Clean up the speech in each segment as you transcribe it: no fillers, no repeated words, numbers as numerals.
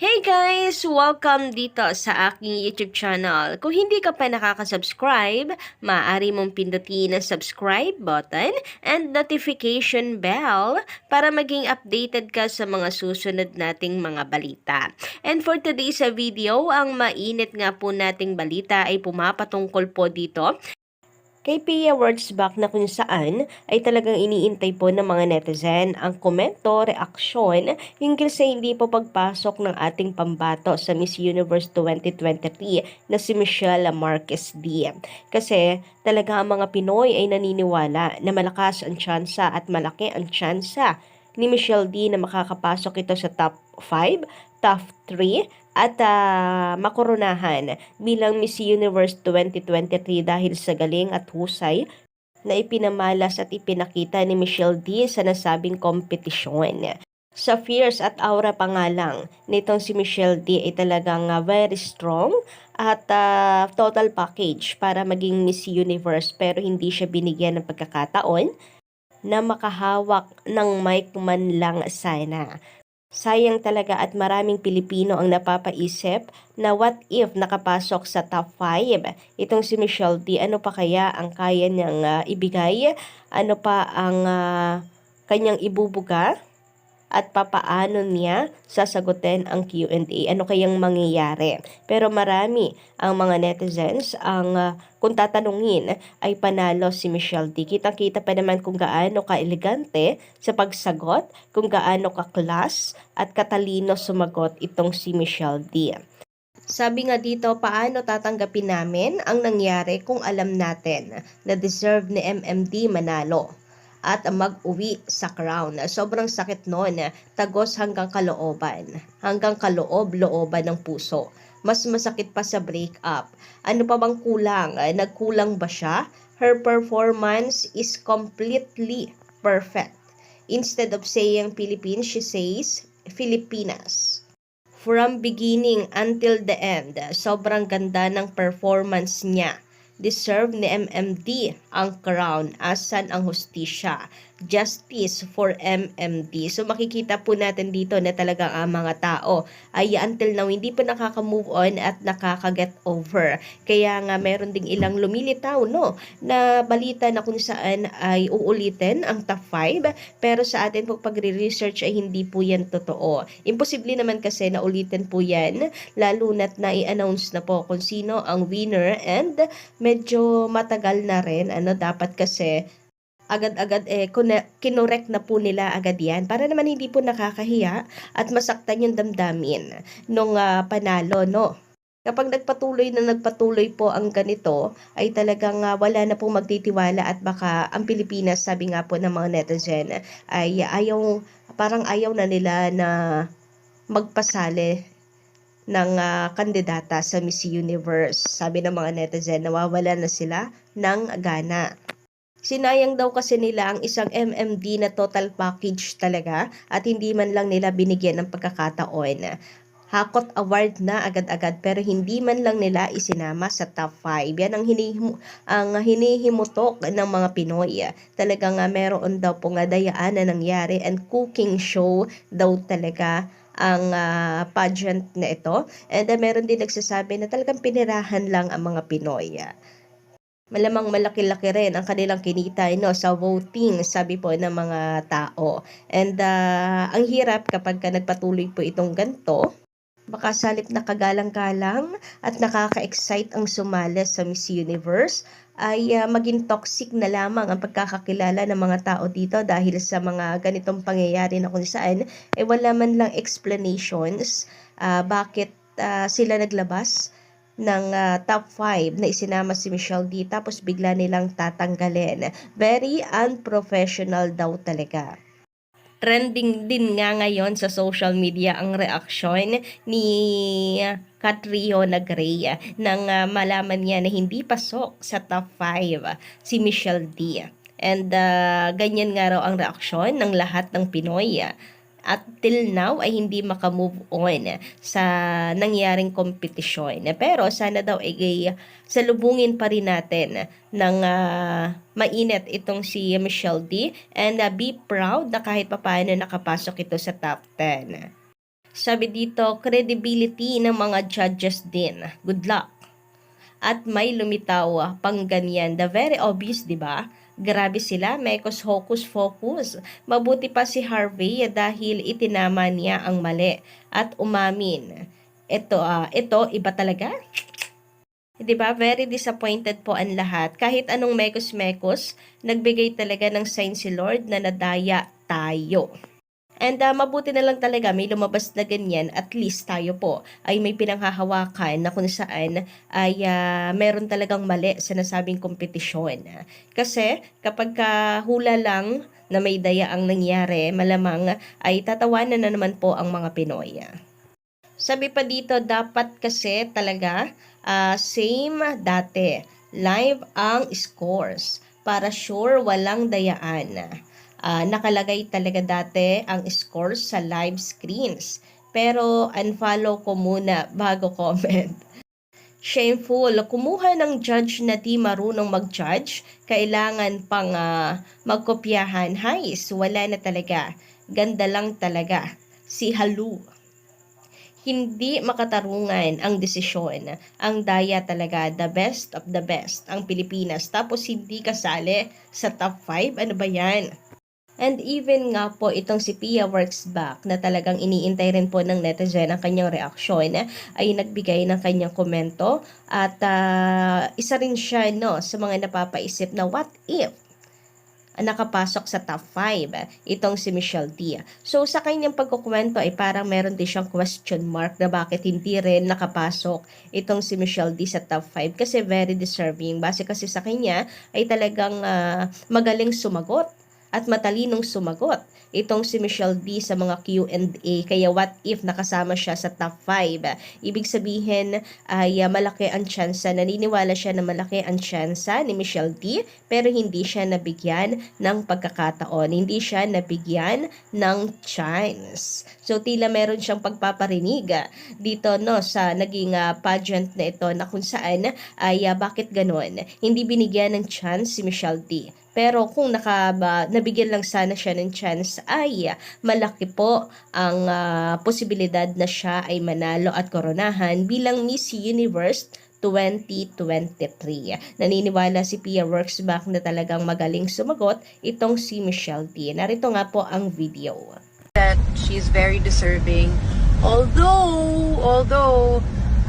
Hey guys! Welcome dito sa aking YouTube channel. Kung hindi ka pa nakaka-subscribe, maaari mong pindutin ang subscribe button and notification bell para maging updated ka sa mga susunod nating mga balita. And for today's video, ang mainit nga po nating balita ay pumapatungkol po dito kay Pia Wurtzbach na kung saan ay talagang iniintay po ng mga netizen ang komento, reaksyon hinggil sa hindi po pagpasok ng ating pambato sa Miss Universe 2023 na si Michelle Marquez D. Kasi talaga ang mga Pinoy ay naniniwala na malakas ang tsansa at malaki ang tsansa ni Michelle D na makakapasok ito sa top 5, top 3 at makoronahan bilang Miss Universe 2023 dahil sa galing at husay na ipinamalas at ipinakita ni Michelle D sa nasabing kompetisyon. Sa fierce at aura pa nga lang nitong si Michelle D ay talagang very strong at total package para maging Miss Universe, pero hindi siya binigyan ng pagkakataon na makahawak ng mic man lang sana. Sayang talaga at maraming Pilipino ang napapaisip na what if nakapasok sa top 5 itong si Michelle D. Ano pa kaya ang kaya niyang ibigay? Ano pa ang kanyang ibubuga? At papaano niya sasagutin ang Q&A? Ano kayang mangyayari? Pero marami ang mga netizens ang kung tatanungin ay panalo si Michelle D. Kitang-kita pa naman kung gaano ka-elegante sa pagsagot, kung gaano ka-class at katalino sumagot itong si Michelle D. Sabi nga dito, paano tatanggapin namin ang nangyari kung alam natin na deserve ni MMD manalo at mag-uwi sa crown? Sobrang sakit noon, tagos hanggang kalooban, hanggang kaloob-looban ng puso. Mas masakit pa sa breakup. Ano pa bang kulang? Nagkulang ba siya? Her performance is completely perfect. Instead of saying Philippines, she says Filipinas. From beginning until the end, sobrang ganda ng performance niya. Deserve ni MMD ang crown. Asan ang hustisya? Justice for MMD. So makikita po natin dito na talagang ang mga tao ay until now hindi pa nakaka-move on at nakaka-get over. Kaya nga meron ding ilang lumilitaw na balita na kung saan ay uulitin ang top 5, pero sa atin po pagre-research ay hindi po yan totoo. Imposible naman kasi na ulitin po yan, lalo na't na-i-announce na po kung sino ang winner, and medyo matagal na rin. Dapat kasi agad-agad kinorek na po nila agad yan para naman hindi po nakakahiya at masaktan yung damdamin nung panalo, Kapag nagpatuloy po ang ganito, ay talagang wala na pong magtitiwala at baka ang Pilipinas, sabi nga po ng mga netizen, ay parang ayaw na nila na magpasali ng kandidata sa Miss Universe. Sabi ng mga netizen, nawawala na sila ng gana. Sinayang daw kasi nila ang isang MMD na total package talaga at hindi man lang nila binigyan ng pagkakataon. Hakot award na agad-agad pero hindi man lang nila isinama sa top 5. Yan ang hinihimutok ng mga Pinoy. Talagang meron daw pong dayaan na nangyari and cooking show daw talaga ang pageant na ito. And meron din nagsasabi na talagang pinirahan lang ang mga Pinoy. Malamang malaki-laki rin ang kanilang kinita sa voting, sabi po ng mga tao. And ang hirap kapag nagpatuloy po itong ganito. Baka salip na kagalang-galang at nakaka-excite ang sumali sa Miss Universe, ay maging toxic na lamang ang pagkakakilala ng mga tao dito dahil sa mga ganitong pangyayari na kung saan wala man lang explanations bakit sila naglabas ng top 5 na isinama si Michelle D tapos bigla nilang tatanggalin. Very unprofessional daw talaga. Trending din nga ngayon sa social media ang reaksyon ni Catriona Gray nang malaman niya na hindi pasok sa top 5 si Michelle D. And ganyan nga raw ang reaksyon ng lahat ng Pinoy. At till now ay hindi makamove on sa nangyaring kompetisyon. Pero sana daw ay salubungin pa rin natin ng mainit itong si Michelle D. And be proud na kahit papaano nakapasok ito sa top 10. Sabi dito, credibility ng mga judges din. Good luck. At may lumitaw pang ganyan. The very obvious, di ba? Grabe sila, mekos hocus focus. Mabuti pa si Harvey dahil itinama niya ang mali at umamin. Ito, iba talaga? 'Di ba? Very disappointed po ang lahat. Kahit anong mekos-mekos, nagbigay talaga ng sign si Lord na nadaya tayo. And mabuti na lang talaga may lumabas na ganyan, at least tayo po ay may pinanghahawakan na kung saan ay meron talagang mali sa nasabing kompetisyon. Kasi kapag hula lang na may daya ang nangyari, malamang ay tatawanan na naman po ang mga Pinoy. Sabi pa dito, dapat kasi talaga same dati. Live ang scores para sure walang dayaan. Nakalagay talaga dati ang scores sa live screens. Pero unfollow ko muna bago comment. Shameful, kumuha ng judge na di marunong mag-judge, kailangan pang magkopyahan. Hays, wala na talaga. Ganda lang talaga. Si Halu. Hindi makatarungan ang desisyon. Ang daya talaga, the best of the best, ang Pilipinas. Tapos hindi kasali sa top 5, ano ba yan? And even nga po itong si Pia Works Back na talagang iniintay rin po ng netizen ang kanyang reaksyon ay nagbigay ng kanyang komento at isa rin siya sa mga napapaisip na what if nakapasok sa top 5 itong si Michelle D. So sa kanyang pagkukwento ay parang meron din siyang question mark na bakit hindi rin nakapasok itong si Michelle D sa top 5 kasi very deserving. Base kasi sa kanya ay talagang magaling sumagot at matalinong sumagot itong si Michelle D sa mga Q&A. Kaya what if nakasama siya sa top 5? Ibig sabihin ay malaki ang tsansa, naniniwala siya na malaki ang tsansa ni Michelle D, pero hindi siya nabigyan ng pagkakataon. Hindi siya nabigyan ng chance. So tila meron siyang pagpaparinig dito sa naging pageant na ito na kung saan ay bakit ganon? Hindi binigyan ng chance si Michelle D. Pero kung nabigyan lang sana siya ng chance ay malaki po ang posibilidad na siya ay manalo at koronahan bilang Miss Universe 2023. Naniniwala si Pia Works Back na talagang magaling sumagot itong si Michelle D. Narito nga po ang video. That she's very deserving. Although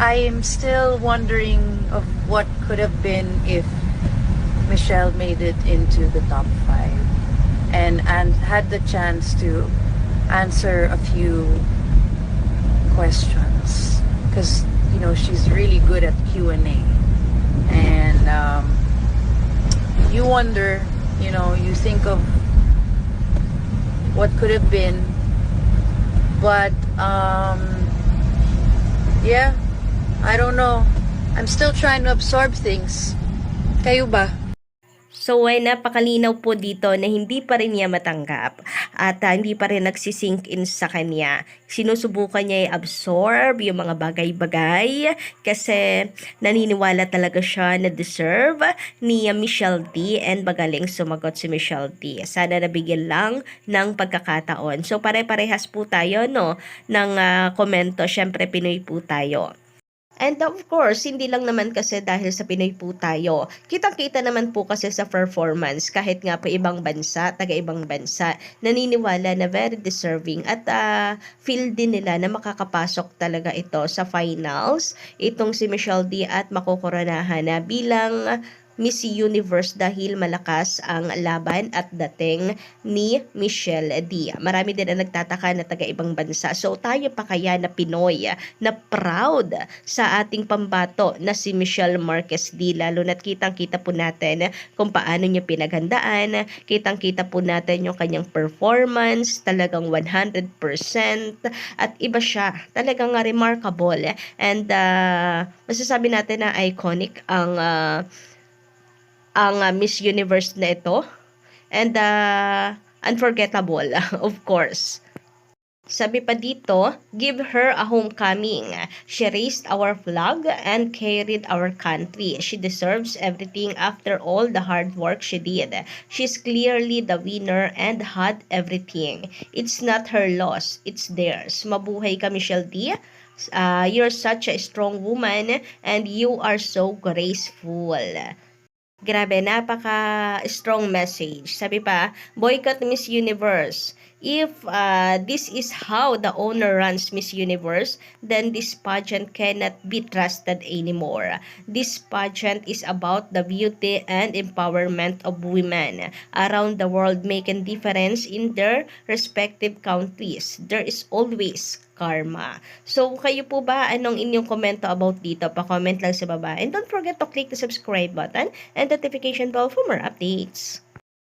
I am still wondering of what could have been if Michelle made it into the top 5 and had the chance to answer a few questions because she's really good at Q&A and you wonder, you think of what could have been, but yeah, I don't know, I'm still trying to absorb things. Kayo ba? So, napakalinaw po dito na hindi pa rin niya matanggap at hindi pa rin nagsisink in sa kanya. Sinusubukan niya i-absorb yung mga bagay-bagay kasi naniniwala talaga siya na deserve ni Michelle D and magaling sumagot si Michelle D. Sana nabigyan lang ng pagkakataon. So, pare-parehas po tayo ng komento. Syempre, Pinoy po tayo. And of course, hindi lang naman kasi dahil sa Pinoy po tayo. Kitang-kita naman po kasi sa performance kahit nga po ibang bansa, taga-ibang bansa, naniniwala na very deserving at feel din nila na makakapasok talaga ito sa finals. Itong si Michelle D at makokoronahan na bilang Miss Universe dahil malakas ang laban at dating ni Michelle D. Marami din ang nagtataka na taga-ibang bansa. So tayo pa kaya na Pinoy na proud sa ating pambato na si Michelle Marquez D. Lalo na't kitang-kita po natin kung paano niya pinaghandaan. Kitang-kita po natin yung kanyang performance. Talagang 100% at iba siya. Talagang remarkable. And masasabi natin na iconic ang Miss Universe na ito and unforgettable of course. Sabi pa dito, give her a homecoming. She raised our flag and carried our country. She deserves everything after all the hard work she did. She's clearly the winner and had everything. It's not her loss, it's theirs. Mabuhay ka, Michelle D. You're such a strong woman and you are so graceful. Grabe, napaka-strong message. Sabi pa, boycott Miss Universe. If this is how the owner runs Miss Universe, then this pageant cannot be trusted anymore. This pageant is about the beauty and empowerment of women around the world making difference in their respective countries. There is always karma. So, kayo po ba, anong inyong komento about dito? Pa-comment lang sa baba. And don't forget to click the subscribe button and notification bell for more updates.